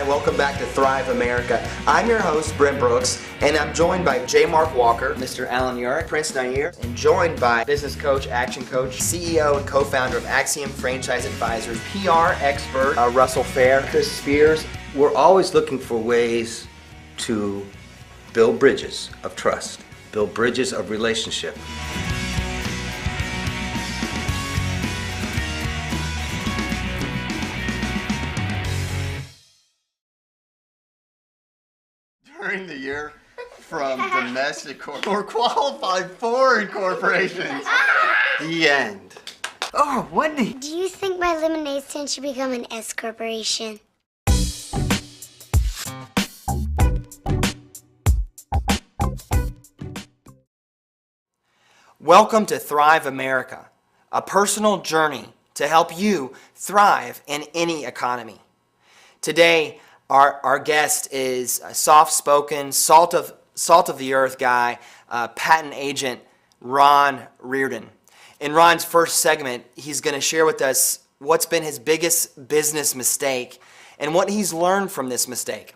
Hi, welcome back to Thrive America. I'm your host, Brent Brooks, and I'm joined by J. Mark Walker, Mr. Alan Urick, Prince Nair, and joined by business coach, action coach, CEO and co-founder of Axiom Franchise Advisors, PR expert, Russell Fair, Chris Spears. We're always looking for ways to build bridges of trust, build bridges of relationship. During the year from domestic or qualified foreign corporations. The end. Oh, Wendy! Do you think my lemonade stand should become an S corporation? Welcome to Thrive America, a personal journey to help you thrive in any economy. Today, our guest is a soft-spoken, salt of the earth guy, patent agent Ron Reardon. In Ron's first segment, he's going to share with us what's been his biggest business mistake and what he's learned from this mistake.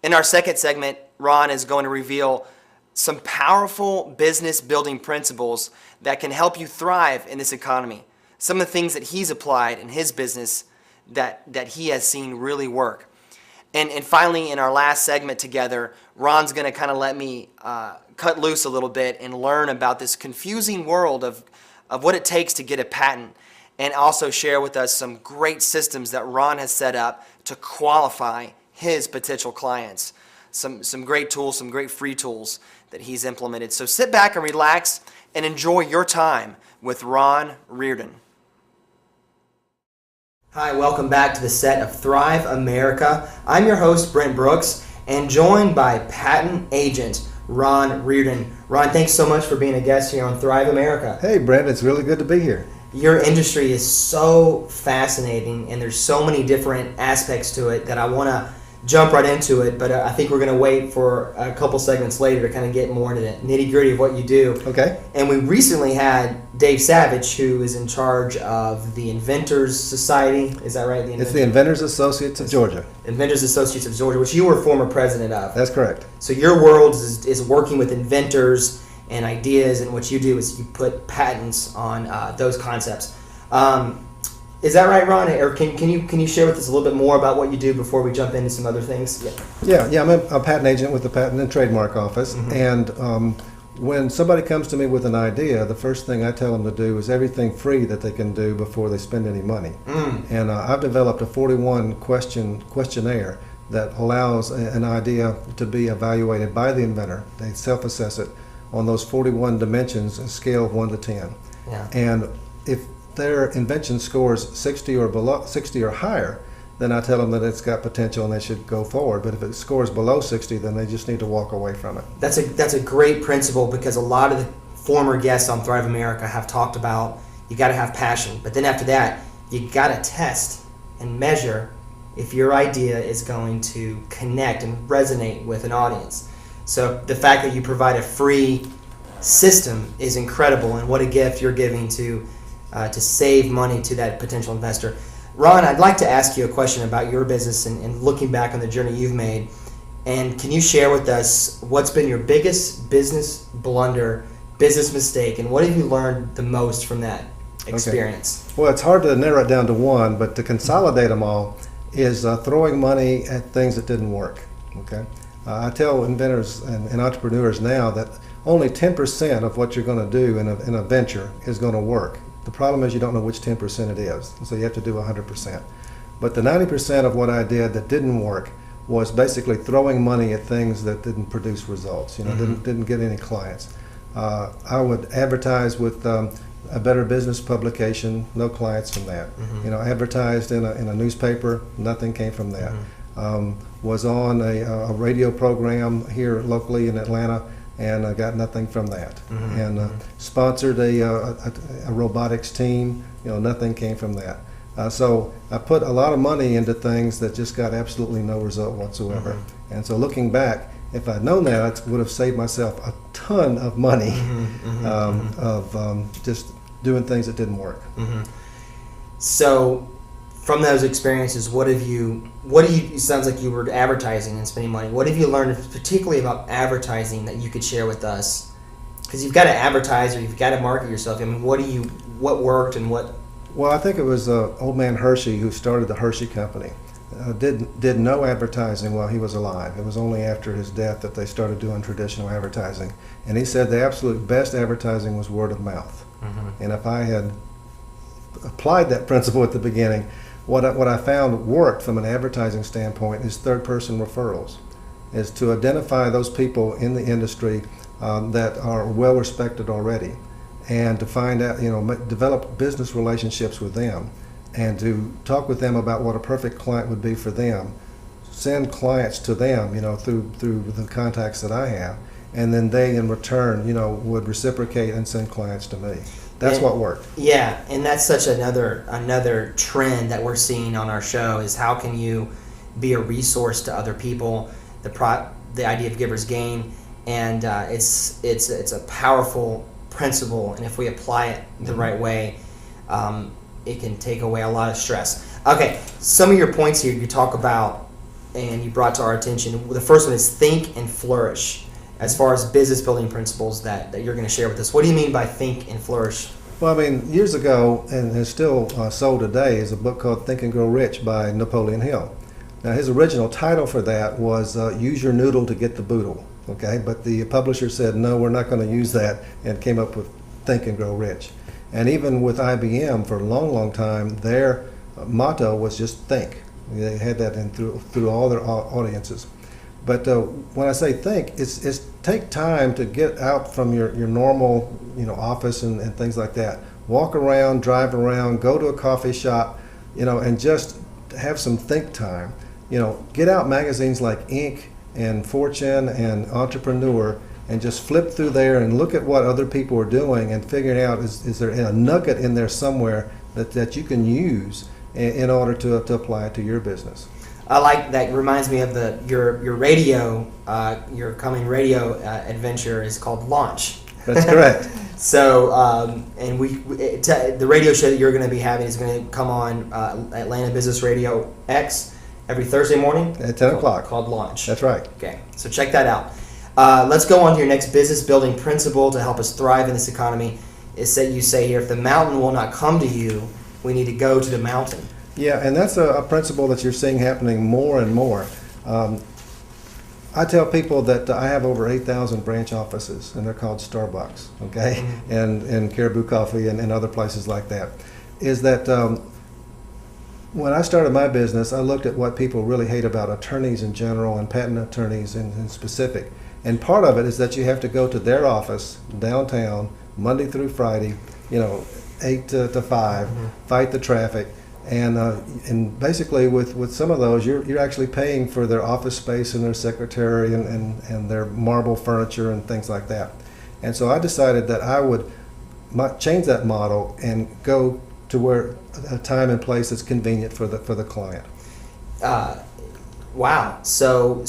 In our second segment, Ron is going to reveal some powerful business building principles that can help you thrive in this economy. Some of the things that he's applied in his business that he has seen really work. And finally, in our last segment together, Ron's going to kind of let me cut loose a little bit and learn about this confusing world of what it takes to get a patent, and also share with us some great systems that Ron has set up to qualify his potential clients. Some great tools, some great free tools that he's implemented. So sit back and relax and enjoy your time with Ron Reardon. Hi, welcome back to the set of Thrive America. I'm your host, Brent Brooks, and joined by patent agent Ron Reardon. Ron, thanks so much for being a guest here on Thrive America. Hey, Brent, it's really good to be here. Your industry is so fascinating, and there's so many different aspects to it that I want to jump right into it, but I think we're going to wait for a couple segments later to kind of get more into the nitty-gritty of what you do. Okay. And we recently had Dave Savage, who is in charge of the Inventors Society. Is that right? It's the Inventors Associates of Georgia. Inventors Associates of Georgia, which you were former president of. That's correct. So your world is working with inventors and ideas, and what you do is you put patents on those concepts. Is that right, Ron? Or can you share with us a little bit more about what you do before we jump into some other things? Yeah. I'm a patent agent with the Patent and Trademark Office, and when somebody comes to me with an idea, the first thing I tell them to do is everything free that they can do before they spend any money. And I've developed a 41 questionnaire that allows an idea to be evaluated by the inventor. They self-assess it on those 41 dimensions, a scale of 1 to 10. Yeah. And if their invention scores 60 or higher, then I tell them that it's got potential and they should go forward. But if it scores below 60, then they just need to walk away from it. That's a great principle, because a lot of the former guests on Thrive America have talked about you got to have passion, but then after that, you got to test and measure if your idea is going to connect and resonate with an audience. So the fact that you provide a free system is incredible, and what a gift you're giving to save money to that potential investor. Ron, I'd like to ask you a question about your business and looking back on the journey you've made. And can you share with us what's been your biggest business blunder, business mistake, and what have you learned the most from that experience? Okay. Well, it's hard to narrow it down to one, but to consolidate them all is throwing money at things that didn't work. Okay, I tell inventors and entrepreneurs now that only 10% of what you're going to do in a venture is going to work. The problem is you don't know which 10% it is, so you have to do 100%. But the 90% of what I did that didn't work was basically throwing money at things that didn't produce results. Didn't get any clients. I would advertise with a Better Business publication, no clients from that. Advertised in a newspaper, nothing came from that. Was on a radio program here locally in Atlanta, and I got nothing from that. And sponsored a robotics team, nothing came from that. So I put a lot of money into things that just got absolutely no result whatsoever. And so looking back, if I'd known that, I would have saved myself a ton of money of just doing things that didn't work. So from those experiences, what do you, it sounds like you were advertising and spending money. What have you learned particularly about advertising that you could share with us? Because you've got to advertise, or you've got to market yourself. I mean, what worked and what? Well, I think it was old man Hershey who started the Hershey Company. Did no advertising while he was alive. It was only after his death that they started doing traditional advertising. And he said the absolute best advertising was word of mouth. Mm-hmm. And if I had applied that principle at the beginning, what I found worked from an advertising standpoint is third-person referrals, is to identify those people in the industry that are well respected already, and to find out, develop business relationships with them, and to talk with them about what a perfect client would be for them, send clients to them, through the contacts that I have, and then they in return, would reciprocate and send clients to me. That's what worked. Yeah, and that's such another trend that we're seeing on our show is how can you be a resource to other people, the idea of giver's gain, and it's a powerful principle, and if we apply it the right way, it can take away a lot of stress. Okay, some of your points here you talk about and you brought to our attention. The first one is think and flourish. As far as business building principles that you're going to share with us, what do you mean by think and flourish? Well, I mean, years ago, and it's still sold today, is a book called Think and Grow Rich by Napoleon Hill. Now, his original title for that was Use Your Noodle to Get the Boodle, okay? But the publisher said, no, we're not going to use that, and came up with Think and Grow Rich. And even with IBM, for a long, long time, their motto was just think. They had that through all their audiences. But when I say think, it's take time to get out from your normal office and things like that. Walk around, drive around, go to a coffee shop, and just have some think time. Get out magazines like Inc. and Fortune and Entrepreneur and just flip through there and look at what other people are doing and figure out is there a nugget in there somewhere that you can use in order to apply it to your business. I like that. Reminds me of your radio, your coming radio adventure is called Launch. That's correct. So, and the radio show that you're going to be having is going to come on Atlanta Business Radio X every Thursday morning at 10 o'clock. Called Launch. That's right. Okay, so check that out. Let's go on to your next business building principle to help us thrive in this economy. Is that you say here, if the mountain will not come to you, we need to go to the mountain. Yeah, and that's a principle that you're seeing happening more and more. I tell people that I have over 8,000 branch offices, and they're called Starbucks, okay, mm-hmm. and Caribou Coffee and other places like that. Is that when I started my business, I looked at what people really hate about attorneys in general and patent attorneys in specific. And part of it is that you have to go to their office downtown Monday through Friday, 8 to 5, mm-hmm. fight the traffic. And basically with some of those, you're actually paying for their office space and their secretary and their marble furniture and things like that. And so I decided that I would change that model and go to where a time and place that's convenient for the client. Wow. So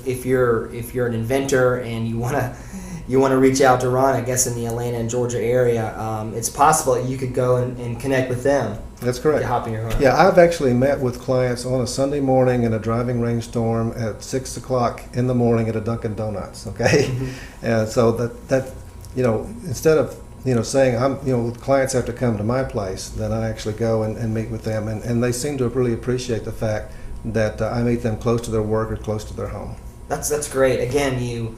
if you're an inventor and you want to reach out to Ron, I guess in the Atlanta and Georgia area, it's possible that you could go and connect with them. That's correct. Hop in your car. Yeah, I've actually met with clients on a Sunday morning in a driving rainstorm at 6 o'clock in the morning at a Dunkin' Donuts. Okay, mm-hmm. And so that instead of saying clients have to come to my place, then I actually go and meet with them, and they seem to really appreciate the fact that I meet them close to their work or close to their home. That's great. Again, you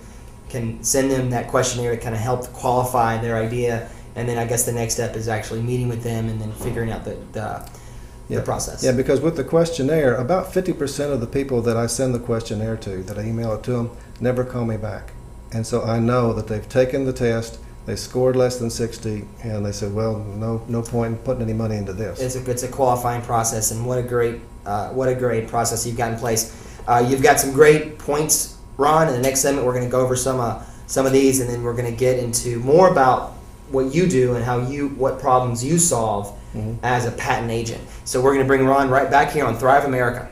can send them that questionnaire to kind of help qualify their idea. And then I guess the next step is actually meeting with them and then figuring out the process. Yeah, because with the questionnaire, about 50% of the people that I send the questionnaire to, that I email it to them, never call me back. And so I know that they've taken the test, they scored less than 60, and they said, well, no point in putting any money into this. It's a qualifying process, and what a great process you've got in place. You've got some great points, Ron. In the next segment, we're going to go over some of these, and then we're going to get into more about what you do and what problems you solve mm-hmm. as a patent agent. So we're going to bring Ron right back here on Thrive America.